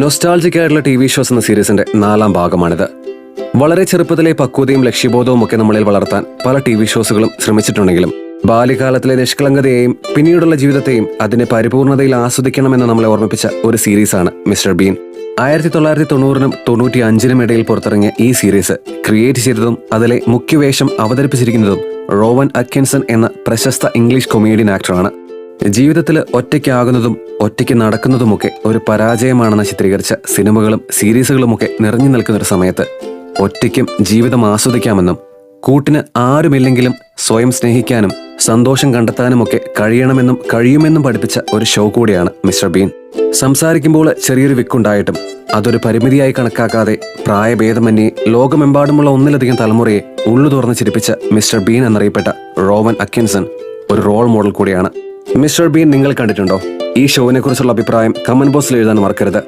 Nostalgic ആയിട്ടുള്ള T V shows എന്ന സീരീസിന്റെ 4ാം ഭാഗമാണിത്. വളരെ ചെറുപ്പത്തിലെ പക്വതയും ലക്ഷ്യബോധവും ഒക്കെ നമ്മളിൽ വളർത്താൻ പല ടി വി ഷോസുകളും ശ്രമിച്ചിട്ടുണ്ടെങ്കിലും ബാല്യകാലത്തിലെ നിഷ്കളങ്കതയെയും പിന്നീടുള്ള ജീവിതത്തെയും അതിന്റെ പരിപൂർണതയിൽ ആസ്വദിക്കണമെന്ന് നമ്മളെ ഓർമ്മിപ്പിച്ച ഒരു സീരീസാണ് മിസ്റ്റർ ബീൻ. 1990-നും 95-നും ഇടയിൽ പുറത്തിറങ്ങിയ ഈ സീരീസ് ക്രിയേറ്റ് ചെയ്തതും അതിലെ മുഖ്യവേഷം അവതരിപ്പിച്ചിരിക്കുന്നതും റോവൻ അറ്റ്കിൻസൺ എന്ന പ്രശസ്ത ഇംഗ്ലീഷ് കൊമേഡിയൻ ആക്ടറാണ്. ജീവിതത്തിൽ ഒറ്റയ്ക്കാകുന്നതും ഒറ്റയ്ക്ക് നടക്കുന്നതുമൊക്കെ ഒരു പരാജയമാണെന്ന് ചിത്രീകരിച്ച സിനിമകളും സീരീസുകളുമൊക്കെ നിറഞ്ഞു നിൽക്കുന്നൊരു സമയത്ത് ഒറ്റയ്ക്കും ജീവിതം ആസ്വദിക്കാമെന്നും കൂട്ടിന് ആരുമില്ലെങ്കിലും സ്വയം സ്നേഹിക്കാനും സന്തോഷം കണ്ടെത്താനുമൊക്കെ കഴിയുമെന്നും പഠിപ്പിച്ച ഒരു ഷോ കൂടിയാണ് മിസ്റ്റർ ബീൻ. സംസാരിക്കുമ്പോൾ ചെറിയൊരു വിക്കുണ്ടായിട്ടും അതൊരു പരിമിതിയായി കണക്കാക്കാതെ പ്രായഭേദമന്യേ ലോകമെമ്പാടുമുള്ള ഒന്നിലധികം തലമുറയെ ഉള്ളു തുറന്ന് ചിരിപ്പിച്ച മിസ്റ്റർ ബീൻ എന്നറിയപ്പെട്ട റോവൻ അറ്റ്കിൻസൺ ഒരു റോൾ മോഡൽ കൂടിയാണ്. മിസ്റ്റർ ബീൻ നിങ്ങൾ കണ്ടിട്ടുണ്ടോ? ഈ ഷോവിനെ കുറിച്ചുള്ള അഭിപ്രായം കമന്റ് ബോക്സിൽ എഴുതാൻ മറക്കരുത്.